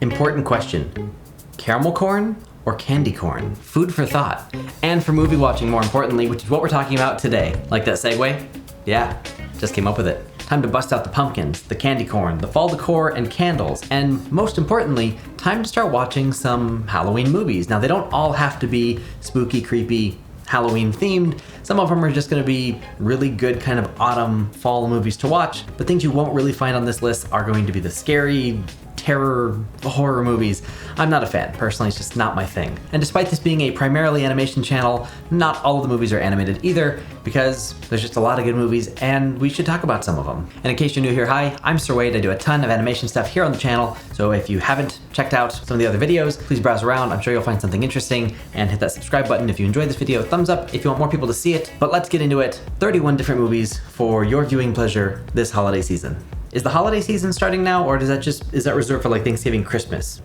Important question. Caramel corn or candy corn? Food for thought. And for movie watching, more importantly, which is what we're talking about today. Like that segue? Yeah, just came up with it. Time to bust out the pumpkins, the candy corn, the fall decor, and candles. And most importantly, time to start watching some Halloween movies. Now, they don't all have to be spooky, creepy, Halloween themed. Some of them are just gonna be really good kind of autumn, fall movies to watch. But things you won't really find on this list are going to be the scary, terror, horror movies. I'm not a fan. Personally, it's just not my thing. And despite this being a primarily animation channel, not all of the movies are animated either, because there's just a lot of good movies and we should talk about some of them. And in case you're new here, hi, I'm Sir Wade. I do a ton of animation stuff here on the channel. So if you haven't checked out some of the other videos, please browse around. I'm sure you'll find something interesting, and hit that subscribe button if you enjoyed this video. Thumbs up if you want more people to see it. But let's get into it. 31 different movies for your viewing pleasure this holiday season. Is the holiday season starting now, or is that reserved for like Thanksgiving, Christmas?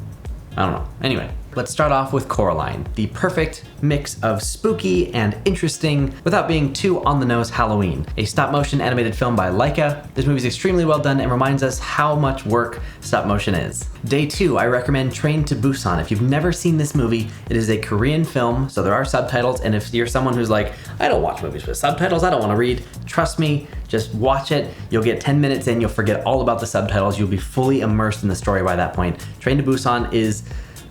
I don't know. Anyway, let's start off with Coraline, the perfect mix of spooky and interesting without being too on the nose Halloween. A stop motion animated film by WICK. This movie is extremely well done and reminds us how much work stop motion is. Day 2, I recommend Train to Busan. If you've never seen this movie, it is a Korean film, so there are subtitles, and if you're someone who's like, I don't watch movies with subtitles, I don't want to read, trust me, just watch it. You'll get 10 minutes in, you'll forget all about the subtitles, you'll be fully immersed in the story by that point. Train to Busan is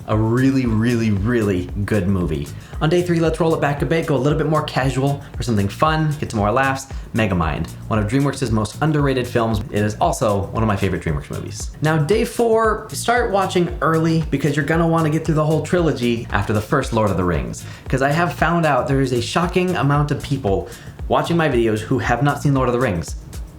a really, really, really good movie. On day 3, let's roll it back a bit, go a little bit more casual for something fun, get some more laughs. Megamind, one of DreamWorks' most underrated films. It is also one of my favorite DreamWorks movies. Now, day 4, start watching early because you're gonna wanna get through the whole trilogy after the first Lord of the Rings. Because I have found out there is a shocking amount of people watching my videos who have not seen Lord of the Rings.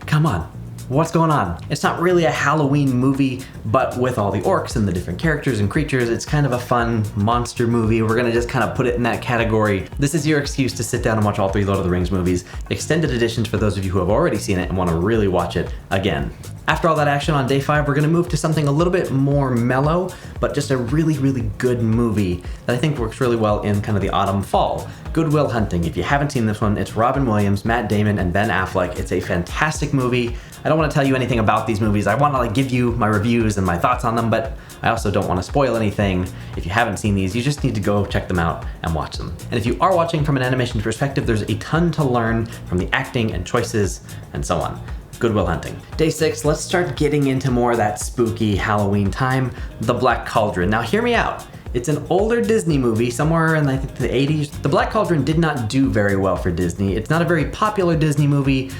Come on. What's going on? It's not really a Halloween movie, but with all the orcs and the different characters and creatures, it's kind of a fun monster movie. We're gonna just kind of put it in that category. This is your excuse to sit down and watch all 3 Lord of the Rings movies. Extended editions for those of you who have already seen it and wanna really watch it again. After all that action on day 5, we're gonna move to something a little bit more mellow, but just a really, really good movie that I think works really well in kind of the autumn fall. Good Will Hunting. If you haven't seen this one, it's Robin Williams, Matt Damon, and Ben Affleck. It's a fantastic movie. I don't want to tell you anything about these movies. I want to give you my reviews and my thoughts on them, but I also don't want to spoil anything. If you haven't seen these, you just need to go check them out and watch them. And if you are watching from an animation perspective, there's a ton to learn from the acting and choices and so on. Good Will Hunting. Day 6, let's start getting into more of that spooky Halloween time, The Black Cauldron. Now hear me out. It's an older Disney movie, somewhere in I think the 80s. The Black Cauldron did not do very well for Disney. It's not a very popular Disney movie,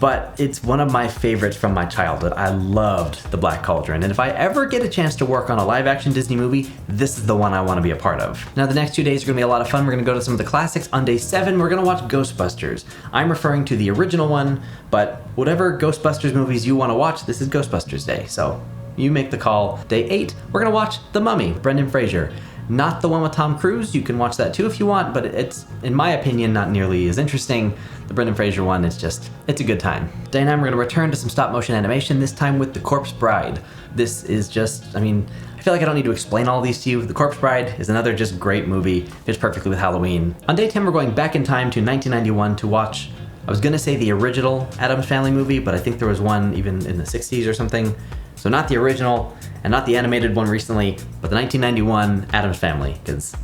but it's one of my favorites from my childhood. I loved The Black Cauldron, and if I ever get a chance to work on a live action Disney movie, this is the one I want to be a part of. Now the next 2 days are gonna be a lot of fun. We're gonna go to some of the classics. On day 7, we're gonna watch Ghostbusters. I'm referring to the original one, but whatever Ghostbusters movies you wanna watch, this is Ghostbusters Day, so you make the call. Day 8, we're gonna watch The Mummy, Brendan Fraser. Not the one with Tom Cruise, you can watch that too if you want, but it's, in my opinion, not nearly as interesting. The Brendan Fraser one is just, it's a good time. Day 9, we're gonna return to some stop motion animation, this time with The Corpse Bride. This is just, I feel like I don't need to explain all these to you. The Corpse Bride is another just great movie, fits perfectly with Halloween. On day 10, we're going back in time to 1991 to watch, I was gonna say the original Addams Family movie, but I think there was one even in the 60s or something. So not the original, and not the animated one recently, but the 1991 Addams Family, because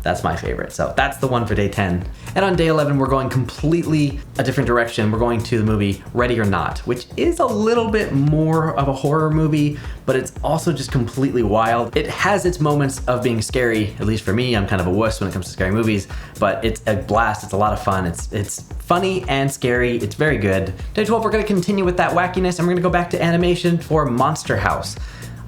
that's my favorite. So that's the one for day 10. And on day 11, we're going completely a different direction. We're going to the movie Ready or Not, which is a little bit more of a horror movie, but it's also just completely wild. It has its moments of being scary, at least for me. I'm kind of a wuss when it comes to scary movies, but it's a blast. It's a lot of fun. It's funny and scary. It's very good. Day 12, we're gonna continue with that wackiness, and we're gonna go back to animation for Monster House.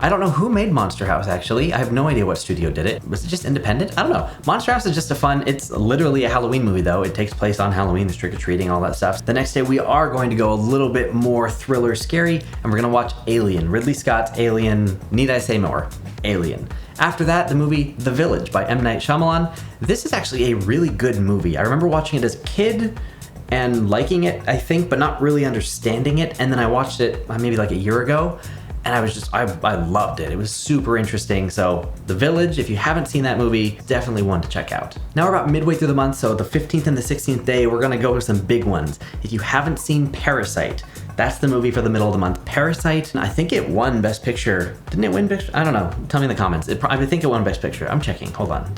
I don't know who made Monster House, actually. I have no idea what studio did it. Was it just independent? I don't know. Monster House is just a fun, it's literally a Halloween movie though. It takes place on Halloween, there's trick-or-treating, all that stuff. The next day we are going to go a little bit more thriller scary, and we're gonna watch Alien, Ridley Scott's Alien. Need I say more? Alien. After that, the movie The Village by M. Night Shyamalan. This is actually a really good movie. I remember watching it as a kid and liking it, I think, but not really understanding it. And then I watched it maybe like a year ago, and I loved it. It was super interesting. So The Village, if you haven't seen that movie, definitely one to check out. Now we're about midway through the month, so the 15th and the 16th day, we're gonna go with some big ones. If you haven't seen Parasite, That's the movie for the middle of the month. Parasite, I think it won Best Picture. Didn't it win Best? I don't know. Tell me in the comments. I think it won Best Picture. I'm checking. Hold on.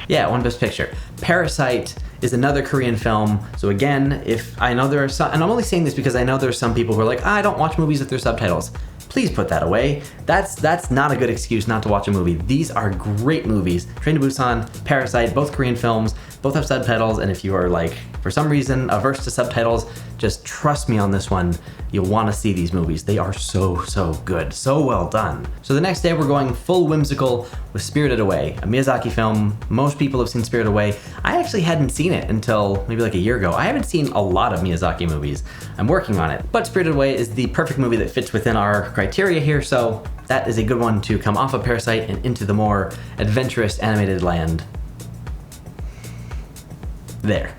Yeah, it won Best Picture. Parasite is another Korean film. So again, if I know there are some, and I'm only saying this because I know there's some people who are like, I don't watch movies with their subtitles. Please put that away. That's not a good excuse not to watch a movie. These are great movies. Train to Busan, Parasite, both Korean films, both have subtitles, and if you are like, for some reason, averse to subtitles, just trust me on this one. You'll want to see these movies. They are so, so good. So well done. So the next day we're going full whimsical with Spirited Away, a Miyazaki film. Most people have seen Spirited Away. I actually hadn't seen it until maybe like a year ago. I haven't seen a lot of Miyazaki movies. I'm working on it. But Spirited Away is the perfect movie that fits within our criteria here, so that is a good one to come off of Parasite and into the more adventurous animated land. There.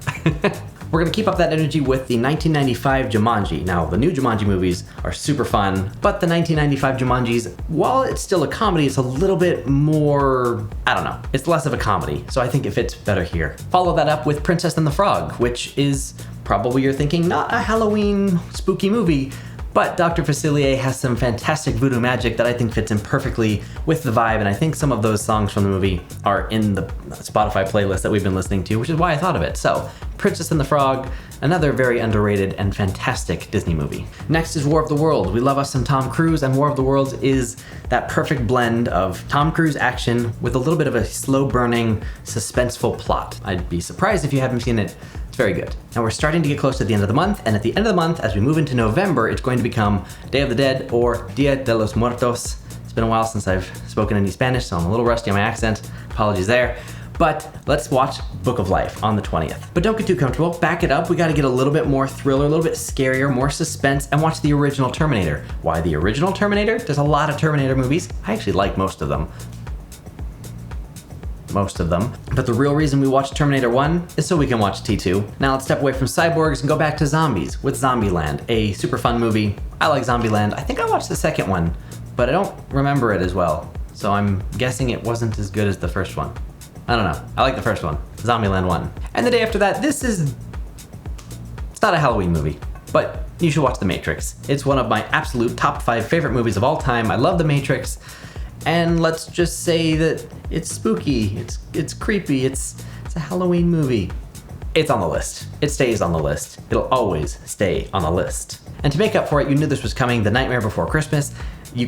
We're gonna keep up that energy with the 1995 Jumanji. Now, the new Jumanji movies are super fun, but the 1995 Jumanjis, while it's still a comedy, it's a little bit more, I don't know, it's less of a comedy, so I think it fits better here. Follow that up with Princess and the Frog, which is probably, you're thinking, not a Halloween spooky movie, but Dr. Facilier has some fantastic voodoo magic that I think fits in perfectly with the vibe, and I think some of those songs from the movie are in the Spotify playlist that we've been listening to, which is why I thought of it. So, Princess and the Frog, another very underrated and fantastic Disney movie. Next is War of the Worlds. We love us some Tom Cruise, and War of the Worlds is that perfect blend of Tom Cruise action with a little bit of a slow-burning, suspenseful plot. I'd be surprised if you haven't seen it. Very good. Now we're starting to get close to the end of the month, and at the end of the month, as we move into November, it's going to become Day of the Dead or Dia de los Muertos. It's been a while since I've spoken any Spanish, so I'm a little rusty on my accent. Apologies there. But let's watch Book of Life on the 20th. But don't get too comfortable, back it up. We gotta get a little bit more thriller, a little bit scarier, more suspense, and watch the original Terminator. Why the original Terminator? There's a lot of Terminator movies. I actually like most of them. But the real reason we watch Terminator 1 is so we can watch T2. Now let's step away from cyborgs and go back to zombies with Zombieland, a super fun movie. I like Zombieland. I think I watched the second one, but I don't remember it as well. So I'm guessing it wasn't as good as the first one. I don't know. I like the first one, Zombieland 1. And the day after that, it's not a Halloween movie, but you should watch The Matrix. It's one of my absolute top 5 favorite movies of all time. I love The Matrix. And let's just say that it's spooky, it's creepy, it's a Halloween movie. It's on the list. It stays on the list. It'll always stay on the list. And to make up for it, you knew this was coming, The Nightmare Before Christmas. You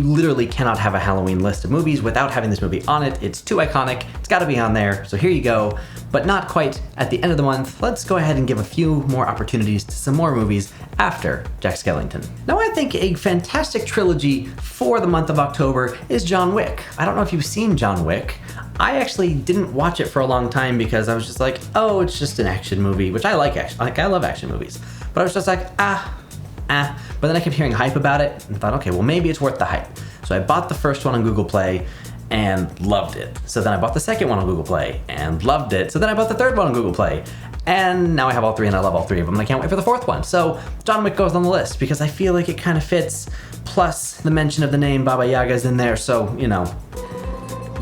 literally cannot have a Halloween list of movies without having this movie on it. It's too iconic, it's gotta be on there, so here you go. But not quite at the end of the month. Let's go ahead and give a few more opportunities to some more movies after Jack Skellington. Now I think a fantastic trilogy for the month of October is John Wick. I don't know if you've seen John Wick. I actually didn't watch it for a long time because I was just like, oh, it's just an action movie, which I like action, I love action movies. But I was just like, But then I kept hearing hype about it and thought, okay, well maybe it's worth the hype. So I bought the first one on Google Play and loved it. So then I bought the second one on Google Play and loved it. So then I bought the third one on Google Play. And now I have all three and I love all three of them and I can't wait for the fourth one. So John Wick goes on the list because I feel like it kind of fits. Plus the mention of the name Baba Yaga is in there, so you know.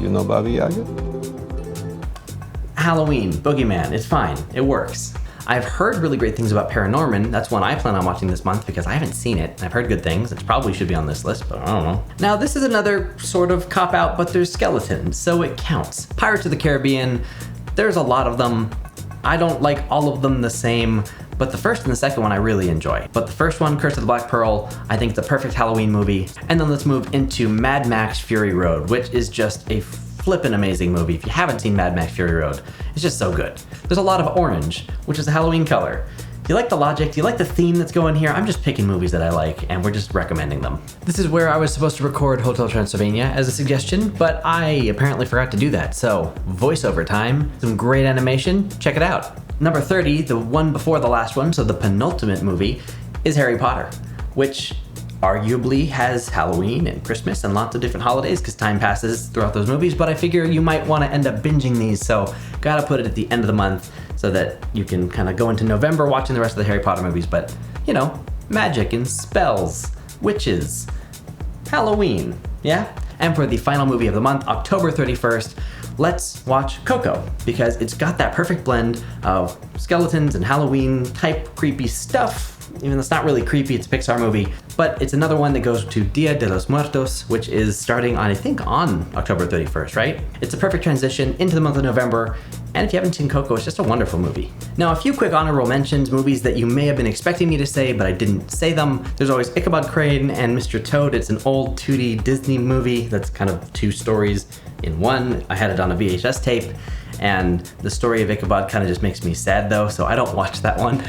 You know Baba Yaga? Halloween, Boogeyman, it's fine, it works. I've heard really great things about Paranorman. That's one I plan on watching this month because I haven't seen it. I've heard good things. It probably should be on this list, but I don't know. Now, this is another sort of cop-out, but there's skeletons, so it counts. Pirates of the Caribbean, there's a lot of them. I don't like all of them the same, but the first and the second one I really enjoy. But the first one, Curse of the Black Pearl, I think it's a perfect Halloween movie. And then let's move into Mad Max Fury Road, which is just a flippin' amazing movie. If you haven't seen Mad Max Fury Road, it's just so good. There's a lot of orange, which is a Halloween color. Do you like the logic? Do you like the theme that's going here? I'm just picking movies that I like, and we're just recommending them. This is where I was supposed to record Hotel Transylvania as a suggestion, but I apparently forgot to do that. So, voiceover time, some great animation, check it out. Number 30, the one before the last one, so the penultimate movie, is Harry Potter, which arguably has Halloween and Christmas and lots of different holidays because time passes throughout those movies, but I figure you might want to end up binging these, so gotta put it at the end of the month so that you can kind of go into November watching the rest of the Harry Potter movies, but you know, magic and spells, witches, Halloween, yeah? And for the final movie of the month, October 31st, let's watch Coco because it's got that perfect blend of skeletons and Halloween type creepy stuff even though it's not really creepy, it's a Pixar movie. But it's another one that goes to Dia de los Muertos, which is starting on, I think, on October 31st, right? It's a perfect transition into the month of November. And if you haven't seen Coco, it's just a wonderful movie. Now, a few quick honorable mentions, movies that you may have been expecting me to say, but I didn't say them. There's always Ichabod Crane and Mr. Toad. It's an old 2D Disney movie that's kind of two stories in one. I had it on a VHS tape, and the story of Ichabod kind of just makes me sad though, so I don't watch that one.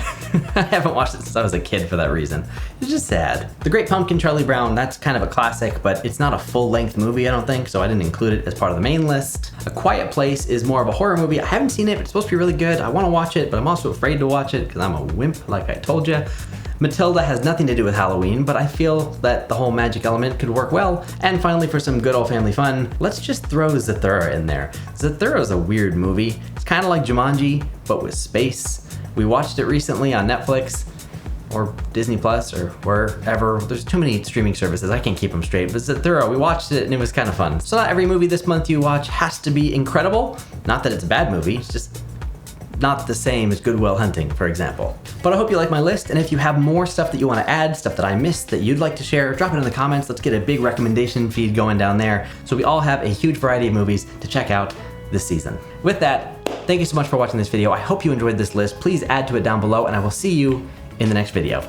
I haven't watched it since I was a kid for that reason. It's just sad. The Great Pumpkin, Charlie Brown, that's kind of a classic, but it's not a full-length movie, I don't think, so I didn't include it as part of the main list. A Quiet Place is more of a horror movie. I haven't seen it, but it's supposed to be really good. I want to watch it, but I'm also afraid to watch it because I'm a wimp, like I told you. Matilda has nothing to do with Halloween, but I feel that the whole magic element could work well. And finally, for some good old family fun, let's just throw Zathura in there. Zathura is a weird movie. It's kind of like Jumanji, but with space. We watched it recently on Netflix, or Disney Plus, or wherever. There's too many streaming services, I can't keep them straight. But Zathura, we watched it and it was kind of fun. So not every movie this month you watch has to be incredible. Not that it's a bad movie, it's just not the same as Good Will Hunting, for example. But I hope you like my list, and if you have more stuff that you want to add, stuff that I missed that you'd like to share, drop it in the comments. Let's get a big recommendation feed going down there so we all have a huge variety of movies to check out this season. With that, thank you so much for watching this video. I hope you enjoyed this list. Please add to it down below, and I will see you in the next video.